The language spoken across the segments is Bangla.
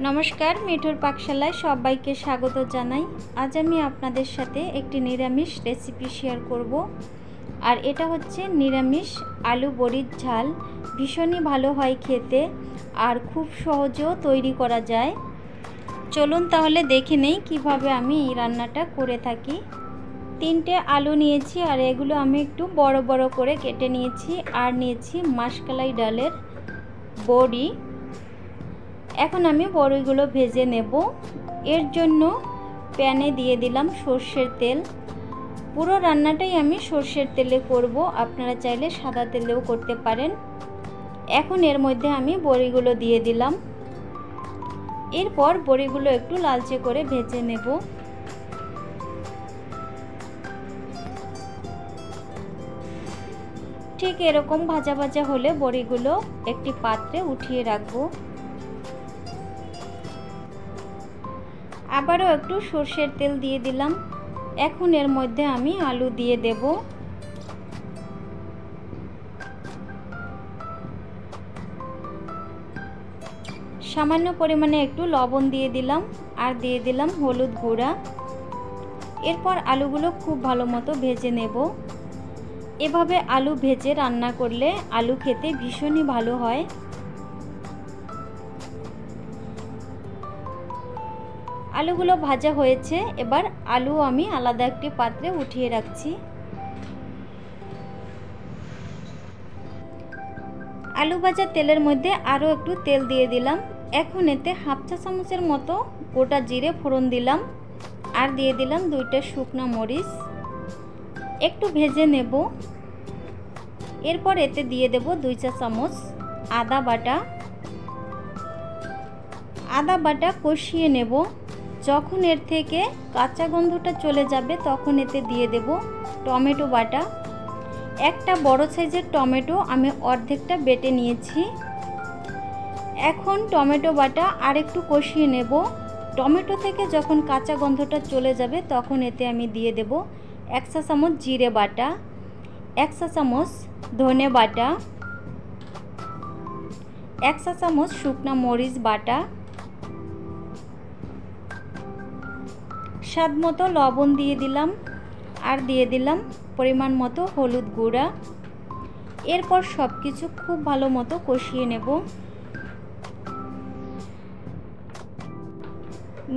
नमस्कार मिठुर पाकशालाय सबाइके स्वागत जानाई। आज आमी आपनादेर साथे एकटी निरामिष रेसिपि शेयर करब और एटा होच्छे निरामिष आलू बड़िर झाल। भीषण ही भालो हय खेते और खूब सहजेও तैरी करा जाय। चलुन ताहले देखे नेই किभाबे आमी এই রান্নাটা করে থাকি। তিনটে আলু নিয়েছি আর এগুলো আমি একটু বড় বড় করে কেটে নিয়েছি আর নিয়েছি মাসকলাই ডালের বড়ি। এখন আমি বড়িগুলো ভেজে নেব। এর জন্য প্যানে দিয়ে দিলাম সরষের তেল। পুরো রান্নাটাই আমি সরষের তেলে করব, আপনারা চাইলে সাদা তেলেও করতে পারেন। এখন এর মধ্যে আমি বড়িগুলো দিয়ে দিলাম। এরপর বড়িগুলো একটু লালচে করে ভেজে নেব। ঠিক এরকম ভাজা ভাজা হলে বড়িগুলো একটি পাত্রে উঠিয়ে রাখবো। আবারও একটু সরষের তেল দিয়ে দিলাম। এখন এর মধ্যে আমি আলু দিয়ে দেব। সামান্য পরিমাণে একটু লবণ দিয়ে দিলাম আর দিয়ে দিলাম হলুদ গুঁড়া। এরপর আলুগুলো খুব ভালো মতো ভেজে নেব। এভাবে আলু ভেজে রান্না করলে আলু খেতে ভীষণই ভালো হয়। আলুগুলো ভাজা হয়েছে, এবার আলু আমি আলাদা একটি পাত্রে উঠিয়ে রাখছি। আলু ভাজা তেলের মধ্যে আরও একটু তেল দিয়ে দিলাম। এখন এতে হাফ চা চামচের মতো গোটা জিরে ফোড়ন দিলাম আর দিয়ে দিলাম 2টা শুকনো মরিচ। একটু ভেজে নেব। এরপর এতে দিয়ে দেব 2 চা চামচ আদা বাটা। আদা বাটা কষিয়ে নেব। যখন এর থেকে কাঁচা গন্ধটা চলে যাবে তখন এতে দিয়ে দেব টমেটো বাটা। একটা বড় সাইজের টমেটো আমি অর্ধেকটা বেটে নিয়েছি। এখন টমেটো বাটা আরেকটু কষিয়ে নেব। টমেটো থেকে যখন কাঁচা গন্ধটা চলে যাবে তখন এতে আমি দিয়ে দেব 1 চা চামচ জিরে বাটা, 1 চা চামচ ধনে বাটা, 1 চা চামচ শুকনা মরিচ বাটা, স্বাদ মতো লবণ দিয়ে দিলাম আর দিয়ে দিলাম পরিমাণ মতো হলুদ গুঁড়া। এরপর সব কিছু খুব ভালো মতো কষিয়ে নেব।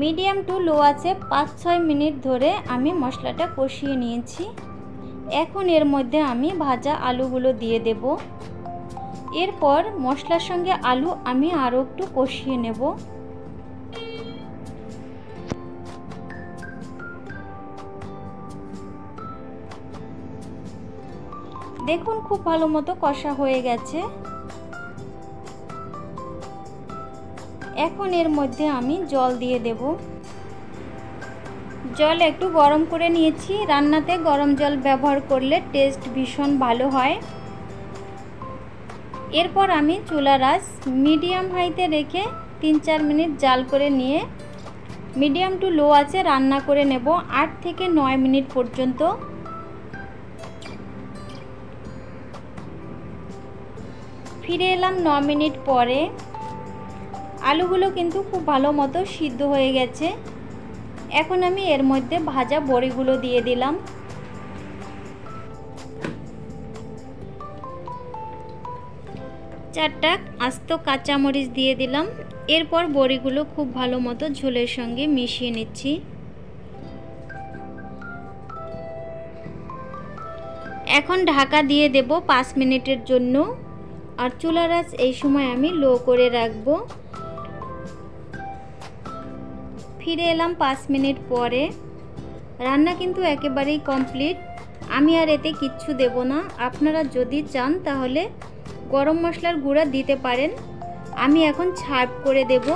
মিডিয়াম টু লো আছে 5-6 মিনিট ধরে আমি মশলাটা কষিয়ে নিয়েছি। এখন এর মধ্যে আমি ভাজা আলুগুলো দিয়ে দেব। এরপর মশলার সঙ্গে আলু আমি আরও একটু কষিয়ে নেব। দেখুন খুব ভালো মতো কষা হয়ে গেছে। এখন এর মধ্যে আমি জল দিয়ে দেব। জল একটু গরম করে নিয়েছি। রান্নাতে গরম জল ব্যবহার করলে টেস্ট ভীষণ ভালো হয়। এরপর আমি চুলার আঁচ মিডিয়াম হাইতে রেখে 3-4 মিনিট জাল করে নিয়ে মিডিয়াম টু লো আছে রান্না করে নেব 8 থেকে 9 মিনিট পর্যন্ত। ফিরে এলাম 9 মিনিট পরে। আলুগুলো কিন্তু খুব ভালো মতো সিদ্ধ হয়ে গেছে। এখন আমি এর মধ্যে ভাজা বড়িগুলো দিয়ে দিলাম। চারটা আস্ত কাঁচামরিচ দিয়ে দিলাম। এরপর বড়িগুলো খুব ভালো মতো ঝোলের সঙ্গে মিশিয়ে নিচ্ছি। এখন ঢাকা দিয়ে দেব 5 মিনিটের জন্য। আর চুলার আঁচ এই সময় আমি লো করে রাখব। ফিরে এলাম 5 মিনিট পরে। রান্না কিন্তু একেবারেই কমপ্লিট। আমি আর এতে কিচ্ছু দেব না। আপনারা যদি চান তাহলে গরম মশলার গুঁড়া দিতে পারেন। আমি এখন সার্ভ করে দেব।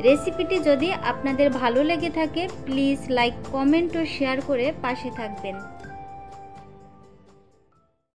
রেসিপিটি যদি আপনাদের ভালো লেগে থাকে প্লিজ লাইক, কমেন্ট ও শেয়ার করে পাশে থাকবেন।